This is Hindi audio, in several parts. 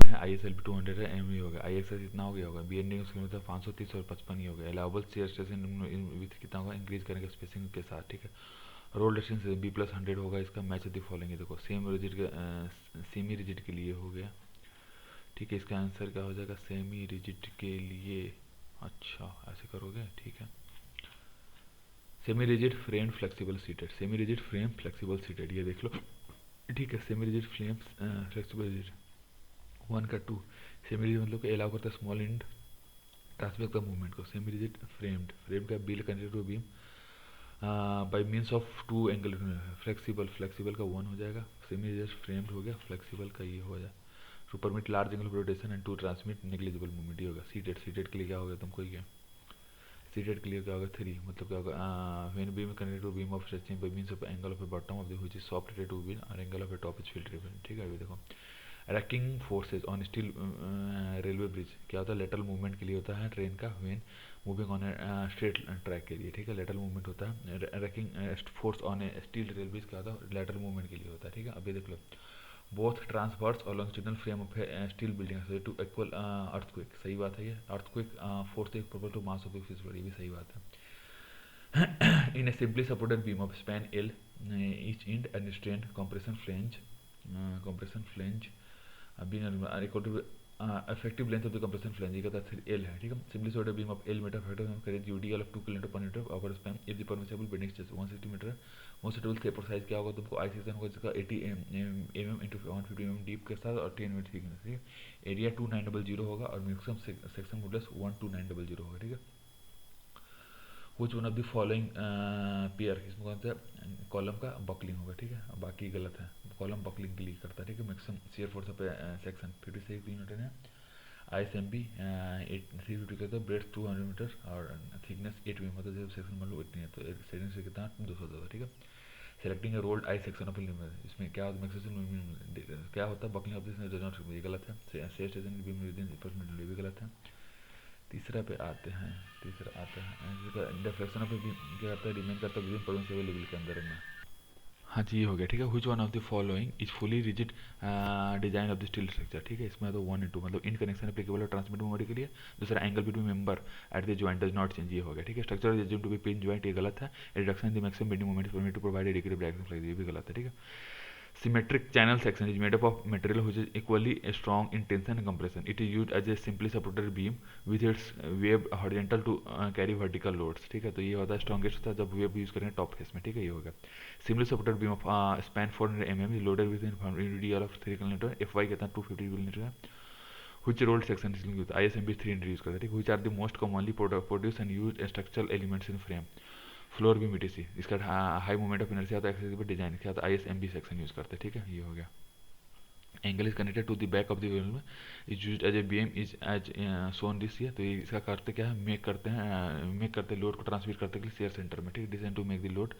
है, आई एस एल बी 200 है, एम हो गया, आई एक्स एस इतना हो गया होगा, बी एंडिंग उसके मतलब 530 और 55 ही हो गया। अलाउबल शेयर स्टेशन विथ कितना होगा, इंक्रीज करेंगे स्पेसिंग के साथ, ठीक है। रोल डिस्टेंस बी प्लस 100 होगा इसका, मैच दी फॉलोइंग, देखो सेमी रिजिड के लिए हो गया, ठीक है। इसका आंसर क्या हो जाएगा सेमी रिजिड के लिए, अच्छा ऐसे करोगे, ठीक है। Semi rigid frame flexible seated, semi rigid frame flexible seated, ये देख लो, ठीक है। Semi rigid frame flexible rigid 1 का 2, सेमी रिजिड मतलब कि अलाउ करता है स्मॉल एंड ट्रांसफर का मूवमेंट को। सेमी रिजिड फ्रेम्ड, फ्रेम का बिल connected to beam by means of two angle, flexible, flexible का 1 हो जाएगा, सेमी रिजिड फ्रेम्ड हो गया, फ्लेक्सिबल का ये हो जाए to permit large angle rotation and to transmit negligible movement, ये होगा। सीटेड, सीटेड के लिए क्या होगा तुमको, ये सीटेड के लिए क्या होगा 3, मतलब क्या होगा when beam connected to beam of stretching by means of angle of a bottom of the which is soft rotated to beam और angle of a top is field ribbon, ठीक है। अभी देखो racking forces on steel railway bridge क्या होता है, लेटरल मूवमेंट के लिए होता है ट्रेन का, when moving on a straight track के लिए, ठीक है। लेटरल मूवमेंट होता है, ranking force on A steel rail bridge क्या होता है, लेटरल मूवमेंट के लिए होता है, ठीक है। अभी देख लो बोथ ट्रांसवर्स और longitudinal frame of steel building to equal earthquake, सही बात है ये, earthquake force is equal to mass of the physical, ये भी सही बात है। In a simply supported beam of span L, each end and strain compression flange being equal to effective length of the compression flange, ये कहता है L है, ठीक है। Simply supported beam of L metre factor हम करें UDL of 2 kilometre per metre over span if the permissible bending stress 160 metre, most suitable taper size क्या होगा तुमको, आई सेक्शन होगा जिसका 80 mm इंटू 150 mm डीप के साथ और 10 मीटर थिकनेस, ठीक है। एरिया 2900 होगा और मैक्सिमम सेक्शन मॉडुलस 12900 होगा, ठीक है। कुछ one of the following pair, इसमें कौन सा कॉलम का बकलिंग होगा, ठीक है। बाकी गलत है, कॉलम बकलिंग के लिए करता है, ठीक है। Maximum shear force of section 56 Newton है। आई एस एम बी 350 कहता है, ब्रेथ 200 मीटर और थिकनेस 8 mm, मतलब जब सेक्शन मान लो इतनी है तो सेक्शन से कितना 200 होगा, ठीक है। Selecting A rolled I section of limit, इसमें क्या होता है मैक्सिमम क्या होता है, buckling of this does not, ये गलत है। Share station beam with in ये भी गलत है। तीसरा पे आते हैं, तीसरा आता है डिफ्लेक्शन ऑफ क्या करता है, रिमेन करता है विद इन परमिसिबल लेवल के अंदर में। हाँ जी ये हो गया, ठीक है। Which one of the following is fully rigid design of the steel structure, ठीक है। इसमें तो 1 into मतलब इन कनेक्शन एप्लीकेबल और ट्रांसमिट मेमोरी के लिए। दूसरा angle between member at the joint does not change, ये हो गया, ठीक है। Structure is assumed to be pin joint, ये गलत है। Reduction in the maximum bending moment permit to provide a degree of direction flexibility, ये भी गलत है, ठीक है। Symmetric channel section is made up of material which is equally strong in tension and compression. It is used as a simply supported beam with its web horizontal to carry vertical loads, ठीक है। तो ये होता है स्ट्रॉन्गेस्ट होता है जब वेब यूज करेंगे टॉप फेस में, ठीक है। ये होगा simply supported beam of span 400 mm is loaded with an of 3 kN, FY कितना 250 kN है। which rolled section is used, ISMB 300 use करता है, ठीक। which are the most commonly produced and used structural elements in frame, floor beam etc. इसका हाई मोमेंट ऑफ इनर्शिया आता है, एक्सेसिबल डिजाइन क्या होता है, ISMB सेक्शन यूज करते हैं, ठीक है। ये हो गया। Angle is connected to the back of the wheel is used as a beam is as shown this ये, तो ये इसका करते क्या है, मेक करते लोड को ट्रांसमिट करते के लिए शेयर सेंटर में, ठीक। Design to make the load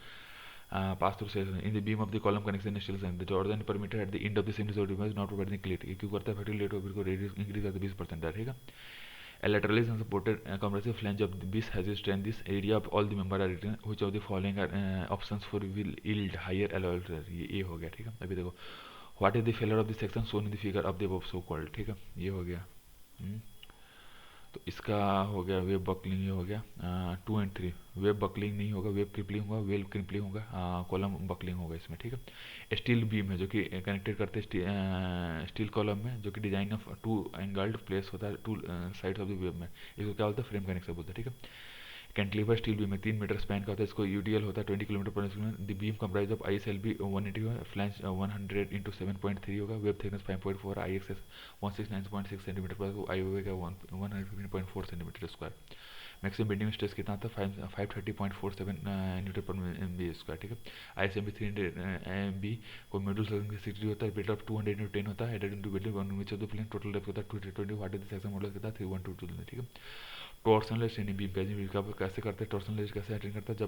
pass through cells in the beam of the column connection is still same, the Jordan perimeter at the end of the sinusoid device not providing clarity, क्यों करता है फैक्ट्री लेट को रेडियस इंक्रीज करता है 20% है, ठीक है। A laterally supported compressive flange of the beast has a strain this area of all the member are written, which of the following are options for will yield higher alloy, ये हो गया, ठीक है। अभी देखो what is the failure of the section shown in the figure of the above so called, ठीक है। ये हो गया। तो इसका हो गया वेब बकलिंग, ये हो गया 2 and 3। वेब बकलिंग नहीं होगा, वेब क्रिपलिंग होगा, वेल क्रिपलिंग होगा, कॉलम बकलिंग होगा इसमें, ठीक है। स्टील बीम है जो कि कनेक्टेड करते हैं स्टील कॉलम में, जो कि डिजाइन ऑफ 2 एंगल्ड प्लेस होता है 2 साइड्स ऑफ द वेब में, इसको क्या बोलता है फ्रेम कनेक्शन बोलते हैं, ठीक है। कैंटिलीवर स्टील बीम में 3 मीटर स्पैन का होता है, इसको यूडीएल होता है 20 किलोमीटर पर second. The beam comprise of ISLB 180 flange 100 into 7.3 होगा, वेब थिकनेस 5.4, IXS 169.6 सेंटीमीटर पर, IOV का 115.4 centimetre square. Maximum bending stress कितना था 530.47 न्यूटन पर एमबी स्क्वायर, ठीक है। ISMB 300 MB को मॉड्यूल 60 होता है, बिल्ड ऑफ 200 into 10 होता है, added into building one which of the plane total depth होता है 220, what is the section model कितना 3122, ठीक है। टॉर्सनलेस ट्रेनिंग बीम का कैसे करते हैं, टॉर्सनलेस कैसे अटेंड करता है,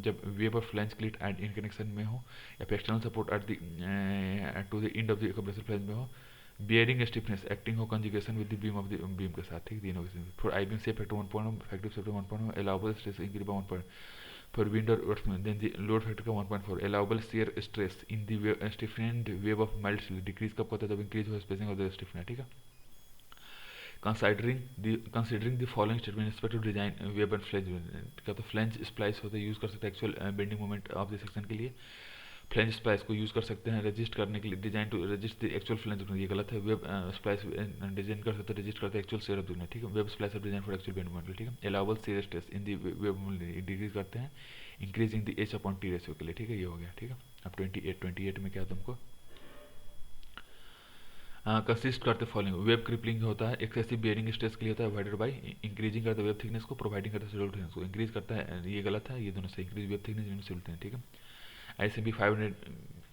जब वेब और फ्लैंज क्लिट एंड इन कनेक्शन में हो या फिर external support at the two the end of the compressor flange में हो, बियरिंग स्टिफनेस एक्टिंग हो conjugation with the beam of the beam के साथ, ठीक। तीनों के for I beam safe factor 1.0, effective safety 1.0, allowable stress increase by 1. for wind or earthquake, then the load factor का 1.4. allowable shear stress in the stiffened wave of mild steel decrease कब होता है, जब increase हो spacing of the stiffener, ठीक है. considering the following statement in respect to design web and flange का, तो flange splice होता है, यूज कर सकते हैं actual bending moment of the section के लिए. फ्लैंज स्प्लाइस को यूज़ कर सकते हैं रजिस्ट करने के लिए, design to resist the actual flange, ये गलत है. वेब स्प्लाइस डिजाइन कर सकते हैं, रजिस्ट करते हैं एक्चुअल शेयर ऑफ द, ठीक है. Web splice of design for actual bend moment, ठीक है. Allowable shear stress in the web decrease करते हैं increasing the H upon T ratio के लिए, ठीक है. ये हो गया, ठीक है. अब 28 में क्या तुमको कंसिस्ट करते फॉलोइंग. वेब क्रिपलिंग होता है एक्सेसिव बियरिंग स्ट्रेस के लिए होता है, अवॉइडेड बाई इंक्रीजिंग करता है वेब थिकनेस को, प्रोवाइडिंग करता है सोल्यूट थिकनेस को. इंक्रीज करता है, ये गलत है, ये दोनों से इंक्रीज वेब थिकनेस सोल्यूट, ठीक है. ISMB 500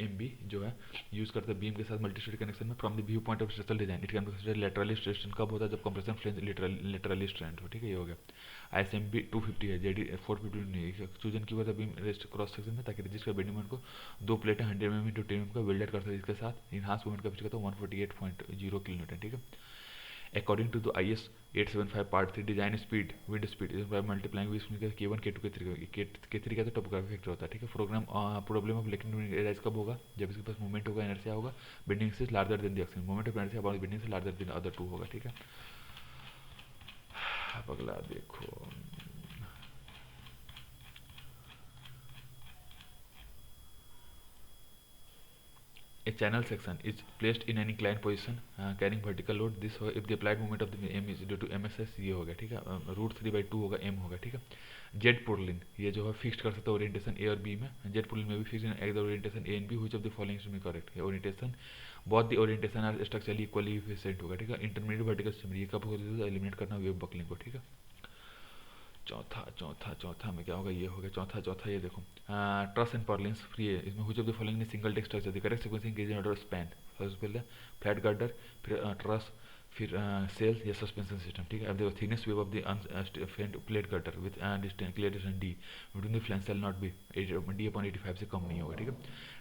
MB जो है यूज करता है बीम के साथ मल्टी स्टेट कनेक्शन में. From the view point of structural design it can be considered laterally stressed कब होता है, जब कंप्रेशन फ्लैंज लेटरली स्ट्रेंड हो, ठीक है. ये हो गया. ISMB 250 है, JD 450 नहीं है. सूजन की वजह बीम रेस्ट क्रॉस सेक्शन में, ताकि रजिस्टर बेंडिंग मोमेंट को दो प्लेटें 100 mm × 10 mm का वेल्डेड कर सकते हैं. इसके साथ इनहांस मोमेंट का पिछले 148.0 kN, ठीक है. According to the IS 875 Part 3 design speed wind speed is by multiplying with K1 K2 K3 का तो टोपोग्राफी फैक्टर होता है, ठीक है. प्रॉब्लम ऑफ लेकिन राइज कब होगा, जब इसके पास मूवमेंट होगा, इनर्शिया होगा बेंडिंग से larger than the axis, movement of inertia about bending से लार्जर देन अदर टू होगा, ठीक है. अब अगला देखो, a channel section is placed in an inclined position carrying vertical load. This if the applied moment of the m is due to MSS, ये हो गया, ठीक है. √3/2 होगा, m होगा, ठीक है. जेट पुर्लिन ये जो है फिक्स कर सकते हैं ओरिएंटेशन ए और बी में. जेट पुर्लिन में भी fix the orientation A and B, which of the following is correct है. Orientation both the orientation are structurally equally efficient होगा, ठीक है. इंटरमीडिएट वर्टिकल सिमेट्री ये कब होगा, एलिमिनेट करना वेव बकलिंग को, ठीक है. चौथा में क्या होगा, ये हो गया. चौथा ये देखो, ट्रस एंड पर्लिन्स फ्री है. इसमें which of the following single tech structure the correct sequence increase in order of span. First पहले फ्लैट गर्डर, फिर ट्रस, फिर सेल या सस्पेंशन सिस्टम, ठीक है. अब देखो thickness web of the plate girder with distance clear distance D between the flange shall not be D/85 से कम नहीं होगा, ठीक है.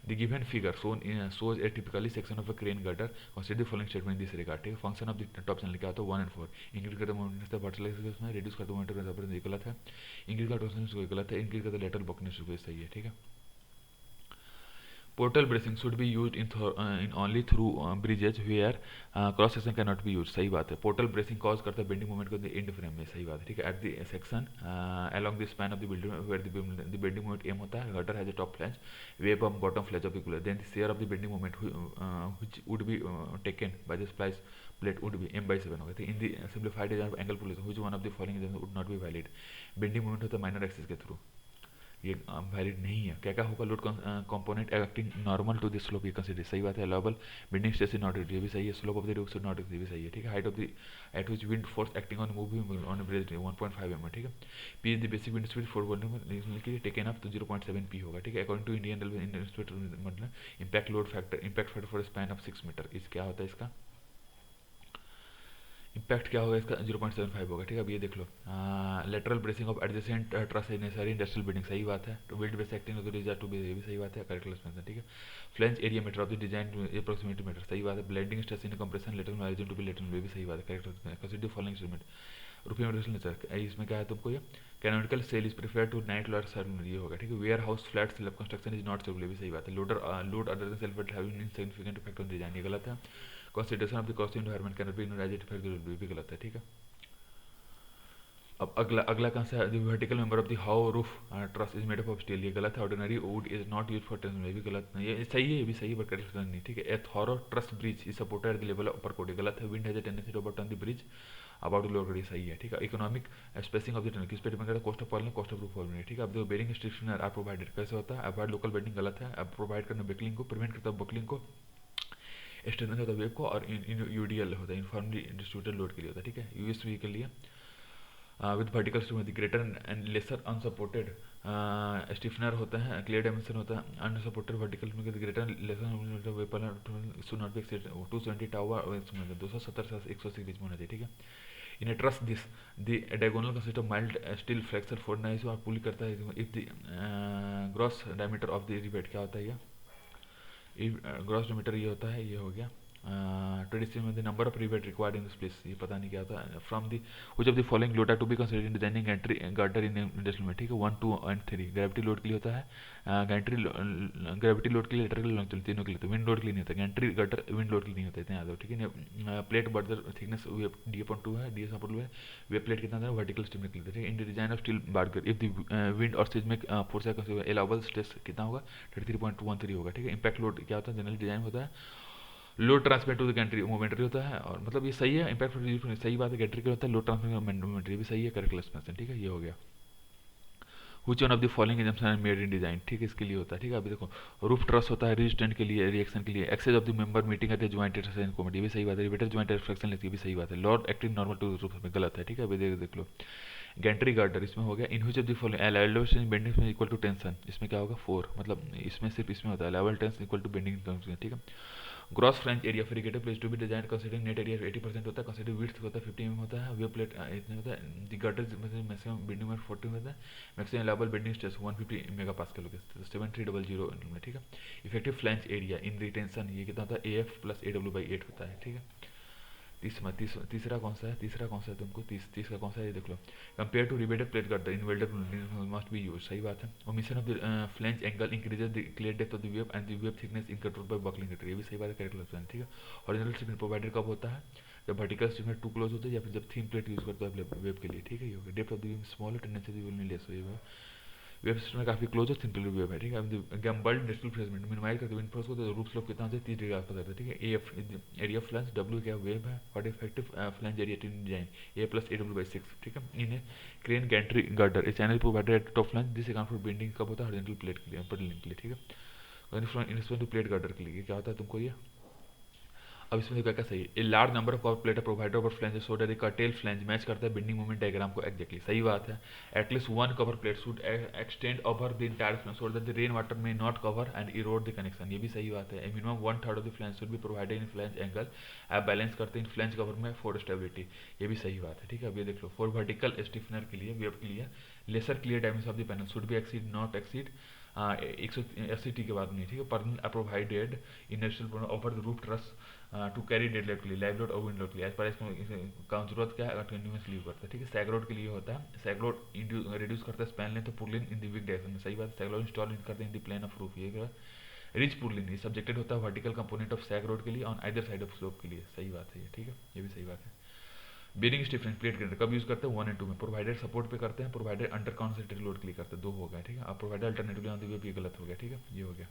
The given figure shows a typically section of a crane girder. Consider the following statement in this regard, ठीक है. Function of the top channel क्या होता है, 1 and 4. इंक्रीज करते मोमेंट वर्टिकल एक्सिस में, रिड्यूस करते मोमेंट ये गलत है. इंक्रीज का टॉर्सन गलत है. इंक्रीज करते लेटरल बकनेस सही है, ठीक है. Portal bracing should be use in only through bridges where cross section can not be use, सही बात है. पोर्टल ब्रेसिंग कॉज करता है बेंडिंग मोमेंट को एंड फ्रेम में, सही बात है, ठीक है. At the section along the span of the building where the bending moment M होता है, girder has a top flange, web of bottom flange of the cooler, then the share of the bending moment which would be taken by the splice plate would be m/7 होगा. In the simplified design of angle purlins which one of the following would not be valid. Bending moment होता है माइनर एक्सिस के थ्रू, ये वैलिड नहीं है. क्या क्या होगा, load component acting normal to the slope, ये कंसीडर, सही बात है. Allowable bending stress is not, ये भी सही है. Slope of the roof should not, ये भी सही है, ठीक है. Height of the at which wind force acting on moving on bridge 1.5 mm, ठीक है. P is the basic wind speed for volume के लिए टेकन अप तो 0.7 p होगा, ठीक है. अकॉर्डिंग टू इंडियन रेलवे मतलब impact load factor, impact factor for span of 6 metre, इस क्या होता है, इसका इम्पैक्ट क्या होगा, इसका 0.75 होगा, ठीक है. अब ये देख लो, lateral bracing of adjacent truss necessary industrial building, सही बात है. To build base acting to reserve to be, ये भी सही बात है. करेक्ट एक्सपेंशन, ठीक है. Flange area metre of the design approximate metre, सही बात है. Blending stress in compression lateral margin to be lateral, ये भी सही बात है. करेक्ट. कंसीडर फॉलोइंग स्टेटमेंट रुपये में नेचर, इसमें क्या है तुमको, ये canonical cell is prefer to night lower service, ये होगा, ठीक है. Warehouse flat slab construction is not servile, भी सही बात है. Load other than self having insignificant effect on design, ये गलत है. Consideration of the cost environment can be ignored as it effect, भी गलत है, ठीक है. अब अगला कहाँ से, the vertical member of the how roof truss is made up of steel, ये गलत है. Ordinary would is not use for tension, ये भी गलत नहीं, ये सही है, ये भी सही है बट करेक्ट नहीं, ठीक है. A thorough truss bridge is supported at the level of upper कोड, गलत है. Wind has a tendency to overturn the bridge about lower कोड, सही है, ठीक है. Economic spacing of the tunnel किस पे डिपेंड करता है, cost of falling, cost of roof falling, ठीक है. अब देखो बेरिंग स्ट्रिक्शनर आर प्रोवाइडेड, कैसे होता है, अवॉइड लोकल बेंडिंग, गलत है. अब प्रोवाइड करना बकलिंग को, प्रिवेंट करता है बकलिंग को, स्ट्रेंथन होता है वेव को, और यूडीएल होता है यूनिफॉर्मली डिस्ट्रीब्यूटेड लोड के लिए होता है, ठीक है. यूएसवी के लिए with vertical stiffness greater and lesser unsupported stiffener होता है, क्लियर डायमेंशन होता है. अनसपोर्टेड वर्टिकल में greater lesser vapour should not be exceed 270 tower 270 से 180 बीच में होना चाहिए, ठीक है. In a truss this the diagonal consist of mild steel flexure ford nice और पुल करता है. If the gross diameter of the rivet क्या होता है, ये ग्रॉस डायमीटर ये होता है, ये हो गया after decision the number of rivet required in this place, ये पता नहीं क्या होता है, from the which of the following load are to be considered in designing gantry girder in industrial में, ठीक है। 1 2 एंड 3 ग्रेविटी लोड के लिए होता है, गैंट्री ग्रेविटी लोड के लिए, इलेक्ट्रिकल लोड तीनों के लिए, तो विंड लोड के लिए नहीं होता, गैंट्री गार्डर विंड लोड के लिए नहीं होता, इतना याद हो, ठीक है। Plate bother thickness D upon 2 है, डी एस अपॉन 2 है, वे प्लेट कितना था वर्टिकल स्टीम के लिए, ठीक है। इन डिजाइन ऑफ स्टील बार्गर इफ द विंड और सिस्मिक फोर्स है एलाउबल स्ट्रेस कितना होगा 33.13 होगा, ठीक है। इंपैक्ट लोड क्या होता है, जनरल डिजाइन होता है, load transfer to the gantry momentary होता है, और मतलब ये सही है, इंपैक्ट सही बात है, गैंट्री का होता है, लोड ट्रांसफर मोमेंटरी भी सही है, करेक्ट एक्सप्रेशन, ठीक है। ये हो गया which one of the following examples are made in design, ठीक है, इसके लिए होता है, ठीक है। अभी देखो रूफ ट्रस होता है रेजिस्टेंट के लिए, रिएक्शन के लिए, axes of the member meeting at the joint reflection comedy भी सही बात है, रिवेटर जॉइंट रिफ्लेक्शन लेती है भी सही बात है, load acting normal to roof में गलत है, ठीक है। अभी देख लो गैंट्री गार्डर इसमें हो गया, in which of the following elevation bending में इक्वल टू टेंशन, इसमें क्या होगा 4, मतलब इसमें सिर्फ इसमें होता है level tension equal to bending, ठीक है। Gross french area fricative place to be design considering net area 80% होता है, कंसीडर विड्थ होता है 50 mm होता है, वेव प्लेट इतने होता है, दी गटर मैक्सिमम बेंडिंग में 40 होता है, maximum allowable bending stress 150 megapascal होगा, 7300 में, ठीक है। Effective flange area in retention ये कितना होता है AF प्लस AW/8 होता है, ठीक है। तीसरा कौन सा है, तुमको तीसरा कौन सा है, ये देख लो, compare to riveted plate girder in welded must be use, सही बात है। Omission of the flange angle increases the clear depth of the wave and the wave thickness in control by buckling cutter, ये भी सही बात है, करेक्ट ऑप्शन, ठीक है। ओरिजिनल स्टिफनेस प्रोवाइडेड कब होता है, जब वर्टिकल स्टिफनेस टू क्लोज होता है या फिर जब थीन प्लेट यूज करते हैं वेव के लिए, ठीक है। ये हो गया depth of the wave small है, टेंडेंसी विल नहीं लेस हो, वेब सिस्टम में काफी क्लोज है, सिंपल वेब है, ठीक है। गैम्बल्ड इंडस्ट्रियल प्लेसमेंट मिनिमाइज करके विंड फोर्स को, तो रूफ स्लोप कितना होता है 30 डिग्री आसपास रहता है, ठीक है। AF एरिया फ्लैंज, W क्या वेब है, और effective flange area tin design A plus AW/6, ठीक है। इन्हें crane Gentry girder A channel provided eight top flange this account for bending कब होता है, हॉरिजॉन्टल प्लेट के लिए, अपर लिंक के लिए, ठीक है। इन टू प्लेट गार्डर के लिए क्या होता है तुमको ये, अब इसमें देखो क्या सही है, a large number of cover plate provider over flange so that the curtail flange match करता है बेंडिंग मोमेंट डायग्राम को एक्जेक्टली, सही बात है। At least one cover plate should extend over the entire flange so that the rain water may not cover and erode the connection, ये भी सही बात है। Minimum 1/3 of the flange should be provided in flange angle, आप बैलेंस करते हैं इन फ्लैंज कवर में फॉर स्टेबिलिटी, ये भी सही बात है, ठीक है। अब ये देख लो फॉर वर्टिकल स्टिफनर के लिए वेब के लिए lesser clear dimension of the panel should be exceed not exceed 180 के बाद नहीं, ठीक है। पर provided inertial over the roof truss to carry dead load के लिए, लाइव लोड और विंड लोड के लिए, एज पर इसका जरूरत क्या है, कंटिन्यूस लीव करता है, ठीक है। सैग लोड के लिए होता है, सैग लोड रिड्यूस करता है span length purlin in the weak direction में, सही बात है। सैग लोड इंस्टॉल करते हैं in the plane of roof, ये रिच पुरलिन ये सब्जेक्टेड होता है vertical component of sag rod के लिए on either side of slope के लिए, सही बात है ये, ठीक है, ये भी सही बात है। बेरिंग स्टिफनेस प्लेट ग्रेडर कब यूज करते हैं 1 और 2 में, प्रोवाइडेड सपोर्ट पे करते हैं, प्रोवाइडेड अंडर कॉन्सेंट्रेटेड लोड के लिए करते हैं, 2 हो गए, ठीक है। अब provided alternatively on the wave ये गलत हो गया, ठीक है, ये हो गया।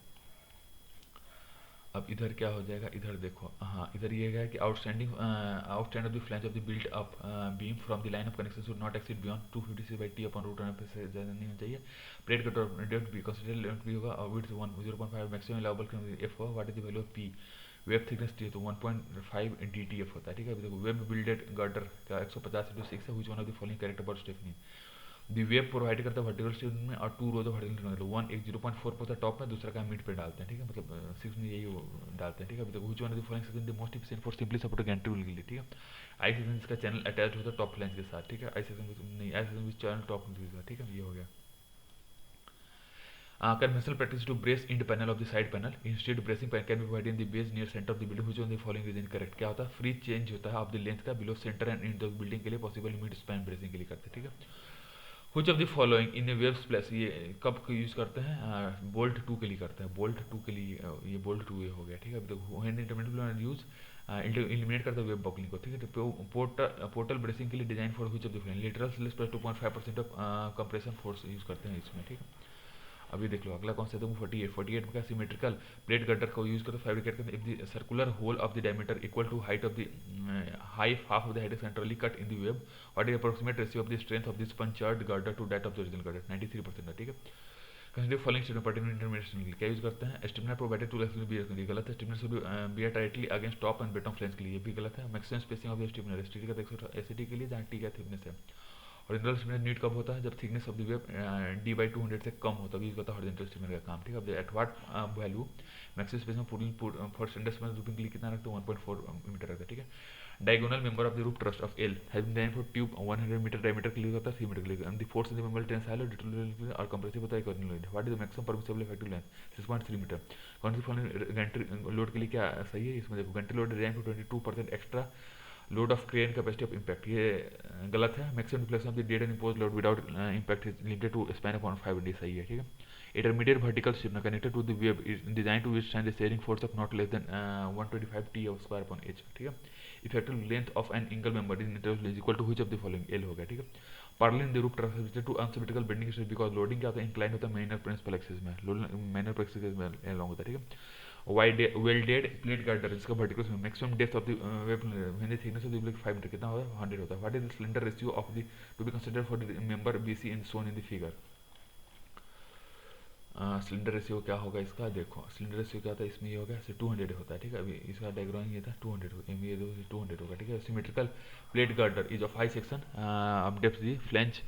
अब इधर क्या हो जाएगा, इधर देखो, हाँ इधर ये है कि outstand of the flange of the built up beam from the line of connection should not exceed beyond 256/T upon root पे से ज़्यादा नहीं होना चाहिए। प्लेट का डेप्थ भी कंसीडर लेंथ भी होगा और विड्थ 0.5 मैक्सिमम अलाउबल एफ होगा, what is the value of P, web thickness T तो 1.5 DTF होता है, ठीक है। अभी देखो वेब बिल्डेड गार्डर का 150/6 है, which one of the following character about stiffening, the web provide करता है वर्टिकल स्टील में और 2 रोज वर्टिकल मतलब 1 एक 0.4 पे होता है टॉप में, दूसरा का मिड पे डालते हैं, ठीक है, मतलब 6 में यही डालते हैं, ठीक है। अभी देखो which one of the following section the most efficient for simply support Gentry will के लिए, ठीक है। आई सेक्शन इसका चैनल अटैच होता है टॉप फ्लैंज के साथ, ठीक है। आई सेक्शन नहीं, I section with channel top के साथ, ठीक है, ये हो गया। Conventional practice to brace end panel of the side panel. Instead, bracing pan can be provided in the base near center of the building. Which one of the following is incorrect? क्या होता है, फ्री चेंज होता है ऑफ द लेंथ का below centre and in the building के लिए पॉसिबल मिड स्पैन ब्रेसिंग के लिए करते हैं, ठीक है। Which of the following in a wave splash, ये कब यूज करते हैं, बोल्ट 2 के लिए करते हैं, बोल्ट 2 के लिए ये बोल्ट 2 हो गया, ठीक है। अभी तो हैंड इंटरमीडिएट यूज एलिमिनेट करता है वेब बकलिंग को, ठीक है। तो पोर्टल ब्रेसिंग के लिए design for which of the following, literal slash plus 2.5% of compression force use करते हैं इसमें, ठीक है। अभी देख लो अगला कौन सा है, 48 में क्या सिमेट्रिकल प्लेट गटर को यूज करते फैब्रिकेट करते, if the circular hole of the diameter equal to height of the half of the head centrally cut in the web, what is approximate ratio of the strength of this punctured girder to that of the original girder, 93% है, ठीक है। Consider following statement particular intermediate क्या यूज करते हैं, stiffener provided to left bear के लिए गलत है, stiffener should be directly against top and bottom flange के लिए भी गलत है। Maximum spacing of the stiffener steel का 180 के लिए जहां टी का थिकनेस है, हॉरिजॉन्टल स्टिफनेस नीड कब होता है, जब thickness of the web D/200 से कम होता है, ये होता है हॉरिजॉन्टल स्टिफनेस का काम, ठीक है। अब at what value maximum space में pulling for standard space roofing के लिए कितना रखते हैं, 1.4 मीटर रखते हैं, ठीक है। Diagonal member of the roof truss of L has been designed for tube 100 metre diameter के लिए होता है 3 मीटर के लिए, and the force in the member tensile और डिटोरियल और कंप्रेसिव होता है equivalent. What is the maximum permissible effective length 6.3 metre. कौन सी फॉलोइंग गंट्री लोड के लिए क्या सही है, इसमें देखो gantry load design for 22% extra load of crane capacity of impact, ये गलत है। Maximum deflection of the dead and impose load without impact is limited to span of 5 D, सही है, ठीक है। Intermediate vertical stiffener connected to the web is designed to withstand the steering force of not less than 125 T of square upon H, ठीक है। Effective length of an angle member in interval is equal to which of the following, L हो गया, ठीक है। Purlin the roof truss is to unsymmetrical bending stress because loading क्या होता है, inclined होता है minor principal axis में, minor principal axis में along होता है, ठीक है। Welded plate girder जिसका vertical maximum depth of the web when the thickness of the web 5 metre कितना होता है, 100 होता है। What is the slender ratio of the to be considered for the member BC and shown in the figure। Cylinder ratio क्या होगा इसका, देखो सिलेंडर रेशियो क्या होता है इसमें, ये होगा 200 होता है, ठीक है। अभी इसका डायग्राम ये था 200 ये 200 होगा, ठीक है। Symmetrical plate girder is of high section अब डेप्थ दी फ्लेंच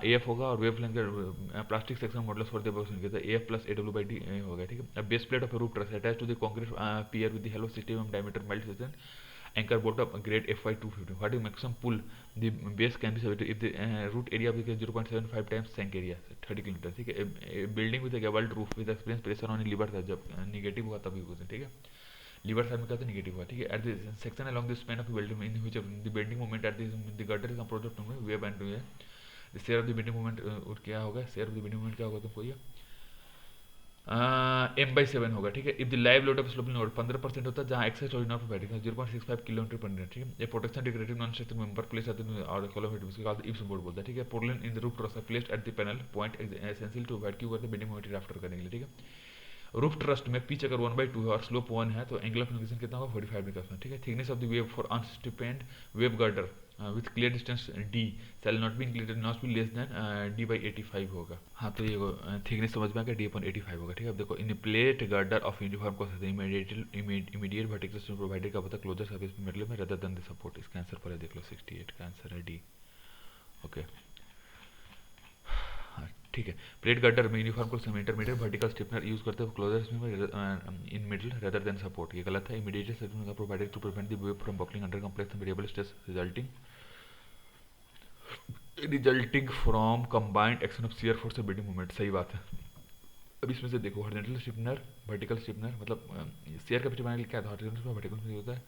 AF होगा और वेव फ्लेंच का plastic section models for the box कहता है AF प्लस AW/D होगा, ठीक है। अब base plate of roof truss attach to the concrete pier with the hello 60 mm diameter melt section anchor bolt of grade FY 250. What is maximum pull the base can be subjected if the root area of the case 0.75 times shank area 30 kilometre, ठीक है। बिल्डिंग विद गवर्ल्ड roof with experience pressure on lever side, जब निगेटिव हुआ तभी होता है, ठीक है। लीवर साइड में क्या था, निगेटिव हुआ, ठीक है। At the section along the span of building in which the bending moment at the girder is composed of two web and the share of the bending moment क्या होगा, share of the bending moment क्या होगा तुमको ये M/7 होगा, ठीक है। If the live load of sloping load 15% होता है जहाँ एक्सेस और नॉट प्रोवाइडिंग 0.65 किलोमीटर पर मिनट, ठीक है। ये protection decorative non structure member place आते हैं और किलोमीटर इसके बाद इफ बोर्ड बोलता है, ठीक है। Portland in the roof truss placed at the panel point essential to avoid क्यू करते बेंडिंग मोमेंट आफ्टर करने के लिए, ठीक है। रूफ ट्रस्ट में पिच अगर 1/2 है और स्लोप 1 है तो एंगल ऑफ इंक्लिनेशन कितना होगा 45 डिग्री, ठीक है। Thickness of the wave for unstiffened wave girder with clear distance D shall not be included not be less than D/85 होगा। हाँ तो ये थिकनेस समझ में आ गया, D/85 होगा, ठीक है। अब देखो इन प्लेट गर्डर ऑफ यूनिफॉर्म को इमीडिएट वर्टिकल स्ट्रेस प्रोवाइडेड का पता क्लोजर सर्फेस मेटल में रदर देन द सपोर्ट, इसका आंसर पर देख लो 68 का आंसर है D, ओके। ठीक है। प्लेट गर्डर में यूनिफॉर्म को इंटरमीडिएट वर्टिकल स्टिफनर यूज करते हैं closer in middle rather than support, ये गलत है। इमीडिएट स्टिफनर का provided to prevent the web from buckling under complex variable stress resulting from combined action of shear force और बेंडिंग मोमेंट, सही बात है। अब इसमें से देखो हॉरिजॉन्टल स्टिफनर वर्टिकल स्टिफनर मतलब शियर कैपेसिटी बनाने के लिए क्या था, हॉरिजॉन्टल में वर्टिकल में होता है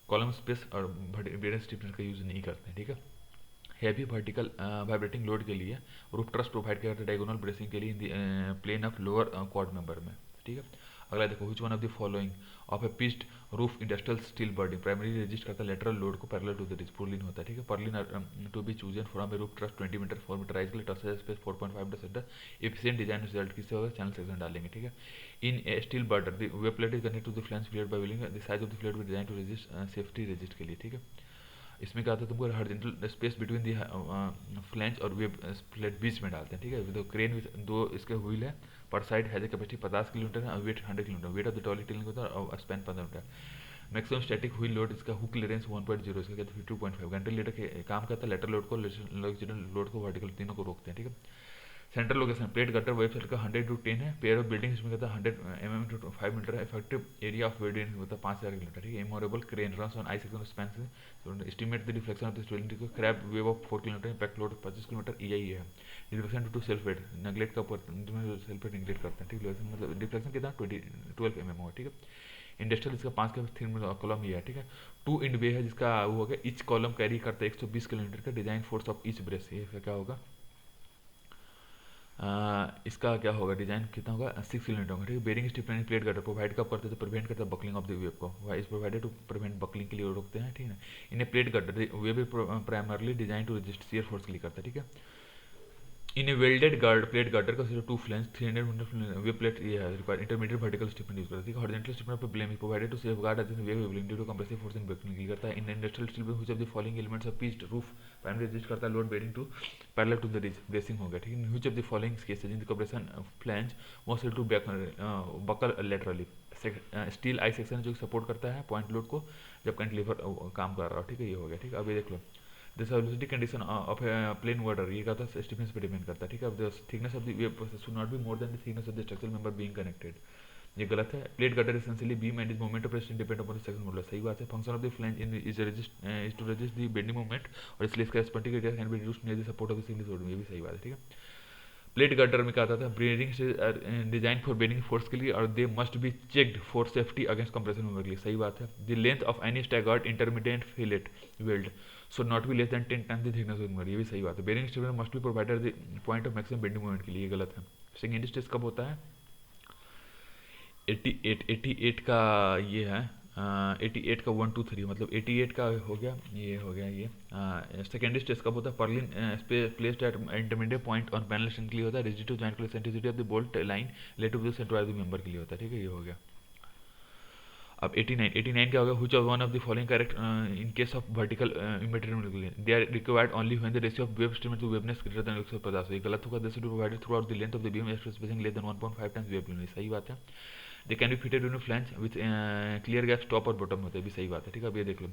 कॉलम स्पेस और बेरेंस स्टिफनर का यूज नहीं करते हैं, ठीक है। हैवी वर्टिकल वाइब्रेटिंग लोड के लिए रूफ ट्रस प्रोवाइड किया जाता है डायगोनल ब्रेसिंग के लिए in the plane of lower क्वाड मेंबर में, ठीक है। अगला देखो which one of the following of a pitched roof industrial steel building primary resist करता है लेटरल लोड को parallel to the ridge, purlin होता है, ठीक है। Purlin to be chosen from a roof truss 20 metre 4 metre rise के लिए truss space 4.5 centre efficient design result किससे होगा, चैनल सेक्शन डालेंगे, ठीक है। In a steel girder the web plate is connected to the flange plate by welding the size of the plate with design to resist safety resist के लिए, ठीक है। इसमें क्या आता है तुमको horizontal space between the flange और वेब प्लेट बीच में डालते हैं, ठीक है। तो क्रेन विद 2 इसके व्हील है पर side has a capacity 50 kilometre और weight 100 kilometre, weight of the trolley tailing होता है और span 15 metre. Maximum static wheel load इसका हुक क्लियरेंस 1.0 इसका कहते हैं 2.5 घंटे लीटर के काम करता है, लेटर लोड को लॉन्जिट्यूडनल लोड को वर्टिकल तीनों को रोकते हैं, ठीक है। Central location plate gutter web side का 100 to 10 है। पेयर ऑफ बिल्डिंग इसमें कहता है 100 mm to 5 मीटर है। इफेक्टिव एरिया ऑफ बिल्डिंग होता है 5000 किलोमीटर, ठीक है। Immovable crane runs on I section span से estimate the deflection of the stability को crab wave of 4 kilometre impact load 25 kilometre EI है। Deflection to self weight neglect का सेल्फ वेट नेगलेक्ट करते हैं, ठीक है। मतलब डिफ्लेक्शन कितना 12 mm होगा, ठीक है। इंडस्ट्रियल इसका 5 का 3 कॉलम ये है, ठीक है। 2 इंड वे है जिसका वो हो गया ईच कॉलम कैरी करता है 120 किलोमीटर का design force of each brace, ये क्या होगा इसका क्या होगा डिजाइन कितना होगा 6 किलोमीटर होगा, ठीक है। Bearing stiffening plate girder provide कब करते हैं तो प्रिवेंट करता है बकलिंग ऑफ द वेव को, is provided to prevent buckling के लिए रोकते हैं, ठीक है। इन्हें plate girder web primarily design to resist shear force के लिए करता है, ठीक है। In a welded guard plate girder का सिर्फ 2 फ्लैंज 300 मीटर वेव प्लेट ये है require intermediate vertical stiffening use करता है, हॉरिजॉन्टल स्टिफनर पर blame is provided to safeguard against web waving due to compressive force in buckling करता है। In industrial steel which of the following elements of pitched roof primary resist करता है load bearing to parallel to the ridge bracing हो गया, ठीक है। Which of the following cases in the compression flange most to buckle laterally steel I section जो सपोर्ट करता है पॉइंट लोड को जब कैंटिलीवर काम कर रहा हो, ठीक है, ये हो गया, ठीक है। अब ये देख लो this velocity condition of plane water, ये क्या होता है स्टीफनेस पे डिपेंड करता है, ठीक है। अब thickness of the wave should not be more than the thickness of the structural member being connected, ये गलत है। Plate cutter essentially beam and is moment of rest depend upon the section modulus, सही बात है। Function of the flange in is to resist the bending moment, और इसलिए इसका स्पॉन्टिक area can be reduced near the support of the single sod, ये भी सही बात है, ठीक है। प्लेट गटर में क्या आता था, bearing design for bearing force के लिए, और they must be checked for safety against compression member के लिए, सही बात है। The length of any staggered intermediate fillet weld so not be less than 10 times the thickness of member, ये भी सही बात है। Bearing stable must be provided the point of maximum bending moment के लिए, ये गलत है। सेकेंड स्टेज कब होता है, 88 का ये है, 88 का 1 2 3, मतलब 88 का हो गया ये। सेकेंड स्टेज कब होता है, purlin placed at intermediate point on panel के लिए होता है, रेजिस्टिव जॉइंट के लिए centricity of the bolt line relative to the centre of the member के लिए होता है, ठीक है, ये हो गया। अब 89 क्या हो गया, which of one of the following correct in case of vertical immaterial, they are required only when the ratio of wave stream to waveness greater than 150, ये गलत होगा। This should be provided throughout the length of the beam spacing less than 1.5 times wave length, सही बात है। They can be fitted in flange with clear gaps top और बॉटम होते हैं, भी सही बात है, ठीक है। अब ये देख लो,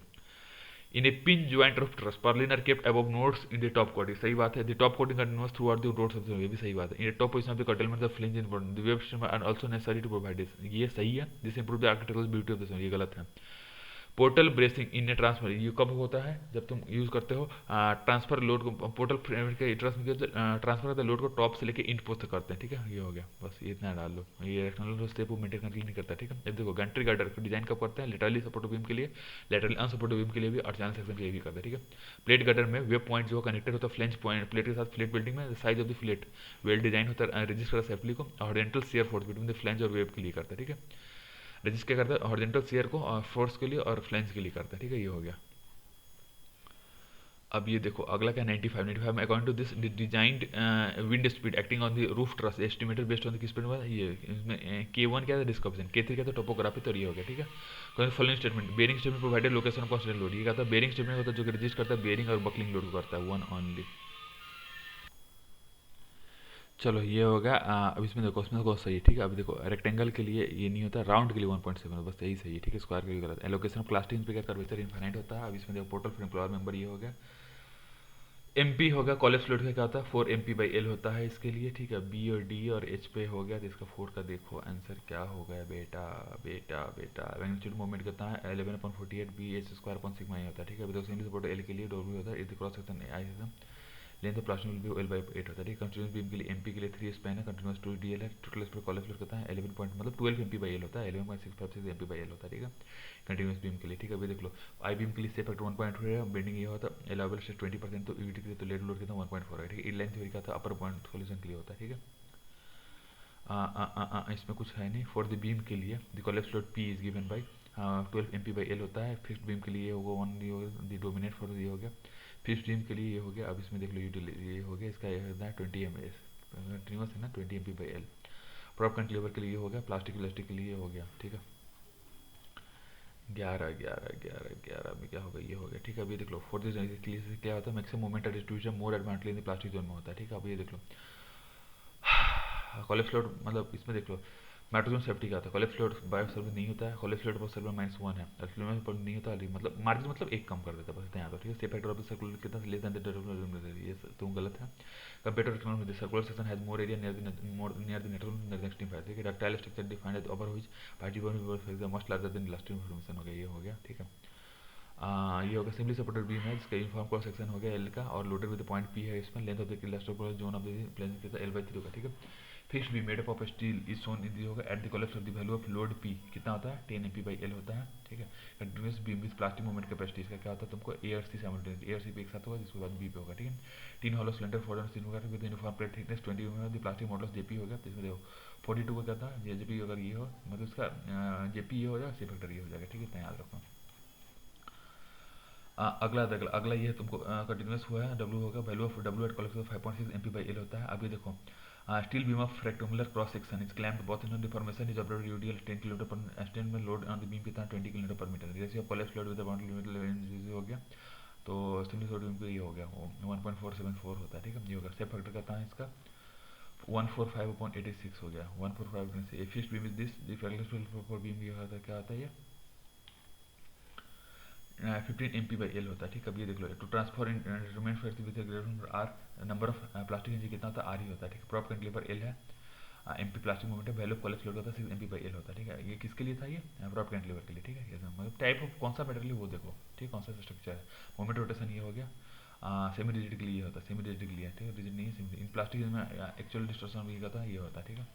in a pin joint of truss purlin are kept above nodes in the top coating, सही बात है। The top coating continuous throughout the rods of the, ये भी सही बात है। In top position of the curtailment of flange in the wave stream are also necessary to provide this, ये सही है। This improve the architectural beauty of the, ये गलत है। पोर्टल ब्रेसिंग इन ट्रांसफर, ये कब होता है, जब तुम यूज करते हो ट्रांसफर लोड को, पोर्टल के ट्रांसफर करते लोड को टॉप से लेके इंट पोस्ट तक करते हैं, ठीक है, ये हो गया। बस ये इतना डाल लो, ये एक्सटर्नल स्टेप मेंटेन करके नहीं करता, ठीक है। अब देखो गंट्री गार्डर डिजाइन कब करते हैं, लेटरली सपोर्टिव बीम के लिए, लेटरली अनसपोर्टिव बीम के लिए भी, और चैनल सेक्शन के लिए भी करते हैं, ठीक है। प्लेट गार्डर में वेब पॉइंट जो कनेक्टेड होता है फ्लेंज पॉइंट प्लेट के साथ, फ्लेट बिल्डिंग में size of the flat well design होता है, रजिस्टर सेफ्ली को horizontal shear force between the flange और वेब के लिए करता है, ठीक है। रजिस्ट क्या करता है, हॉरिजॉन्टल शियर को फोर्स के लिए और फ्लैंज के लिए करता है, ठीक है, ये हो गया। अब ये देखो अगला क्या, 95 में according to this designed wind speed acting on the roof truss estimated based on the किस स्पीड में, ये इसमें K1 क्या था डिस्क्रिप्शन, K3 क्या था टोपोग्राफी, तो ये हो गया, ठीक है। Following statement, bearing statement provided location of constant load, ये क्या था, बेरिंग स्टेटमेंट होता है जो कि रजिस्ट करता है बेरिंग और बकलिंग लोड को करता है, वन ऑनली। चलो ये हो गया। अब इसमें देखो, इसमें देखो सही है, ठीक है। अभी देखो रेक्टेंगल के लिए ये नहीं होता, राउंड के लिए 1.7, बस यही सही है, ठीक है। स्क्वायर के लिए गलत। एलोकेशन ऑफ क्लास्टिंग पे क्या कर्वेचर इनफाइनाइट होता है। अब इसमें देखो पोर्टल फ्रेम फ्लोर मेंबर ये हो गया। MP होगा कॉलेज फ्लोट का क्या होता है, 4 MP/L होता है इसके लिए, ठीक है। B और D और H पे हो गया, तो इसका 4 का देखो आंसर क्या हो गया बेटा बेटा बेटा। मैग्नीट्यूड मोमेंट कितना है, 11/48 BH² होता है, ठीक है। अभी देखो सिंगल सपोर्ट L के लिए W होता है, क्रॉस सेक्शन आई है, length of plastic will be L/8 होता है, ठीक है। कंटिन्यूस बीम के लिए MP के लिए 3 स्पैन है, कंटिन्यूस 2 DL है, टोटल स्पीड कॉलेज फ्लोट कितना है 11 पॉइंट मतलब 12 MP/L होता है, 11.656 MP/L होता है, ठीक है। कंटिन्यूस बीम के लिए, ठीक है। अभी देख लो आई बीम के लिए से फैक्टर 1.2 है, बेंडिंग ये होता है अलाउबल से 20%, तो यूटी के लिए तो लेड लोड कितना 1.4 है, ठीक है। इनलाइन थ्योरी का था अपर पॉइंट सॉल्यूशन के लिए होता है, ठीक है। इसमें कुछ है नहीं। फॉर द बीम के लिए the college load P is given by 12 MP/L होता है। फिक्स्ड बीम के लिए ये होगा 1, ये होगा द डोमिनेट फॉर ये हो गया। फिक्स्ड बीम के लिए ये हो गया। अब इसमें देख लो ये हो गया, इसका ये होता है 20 MS कंटिन्यूस है ना, 20 MP/L। प्रॉप कैंटिलीवर के लिए ये हो गया, प्लास्टिक इलास्टिक के लिए ये हो गया, ठीक है। 11 में क्या होगा, ये हो गया, ठीक है। अभी देख लो फॉर दिस क्या होता है, maximum moment distribution more advantage in the plastic zone में होता है, ठीक है। अब ये देख लो कॉलेज फ्लोट, मतलब इसमें देख लो नाइट्रोजन सेफ्टी का था, कॉलेज फ्लोट बायोसल्वेंट नहीं होता है, कॉलेज फ्लोट पर सल्फर -1 है, अल्फामेट पर नहीं होता, मतलब मार्जिन मतलब एक कम कर देता है, बस इतना याद हो, ठीक है। Safe factor of the circular कितना लेस देन द डेवलपमेंट, ये तो गलत है। Computer economy the circular section has more area near the network next in ठीक है। Ductile structure defined as over which party one must larger than elastic information हो गया, ये हो गया, ठीक है। ये होगा सिंपली सपोर्टेड बीम है जिसका यूनिफॉर्म क्रॉस सेक्शन हो गया L का, और लोडेड विद पॉइंट P है, इसमें length of the elastic zone of the plane कितना L/3 होगा, ठीक है। Fixed beam made up of steel is shown in the होगा at the collapse of the value of load P कितना होता है 10 MP/L होता है, ठीक है। Continuous beam with plastic movement capacity इसका क्या होता है तुमको A और C साइमल्टेनियस A और C पे एक साथ होगा, जिसके बाद B पे होगा, ठीक है। 3 हॉलो सिलेंडर 4 और 3 होगा with uniform plate thickness 20 mm the plastic models JP हो गया, तो इसमें देखो 42 का क्या था JP, अगर ये हो मतलब इसका JP ये हो जाएगा, C फैक्टर ये हो जाएगा, ठीक है, इतना याद रखो। अगला ये तुमको कंटिन्यूस हुआ है W होगा, value of W at college 5.6 MP/L होता है। अब ये देखो steel beam of rectangular cross section is clamped both in the formation is operated UDL 10 kN per stand में लोड ऑन द बीम कितना 20 kN per metre, ratio of college load with boundary limit हो गया, तो सिंगल लोड बीम पे ये हो गया 1.474 होता है, ठीक है। ये होगा सेफ फैक्टर कितना है इसका 145/86 हो गया, 145 से fixed beam is this the factor for beam ये होता है, क्या आता है ये 15 एम पी बाई एल होता है, ठीक है। अब ये देख लो, to transfer in remain factory with R, number of plastic hinge कितना होता है, आर ही होता है, ठीक है। प्रॉप कैंटिलीवर एल है, एम पी प्लास्टिक मोमेंट है, वैल्यू ऑफ कॉलेज लोड होता है 6 एम पी बाई एल होता है, ठीक है। ये किसके लिए था, ये प्रॉप कैंटिलीवर के लिए, ठीक है। ये मतलब टाइप ऑफ कौन सा मटेरियल वो देखो, ठीक, कौन सा स्ट्रक्चर है। मोमेंट रोटेशन ये हो गया, सेमी रिजिड के लिए ये होता है, सेमी रिजिड के लिए, ठीक है, रिजिड नहीं सेमी। इन प्लास्टिक में एक्चुअल डिस्टोर्शन भी होता है, ये होता है, ठीक है।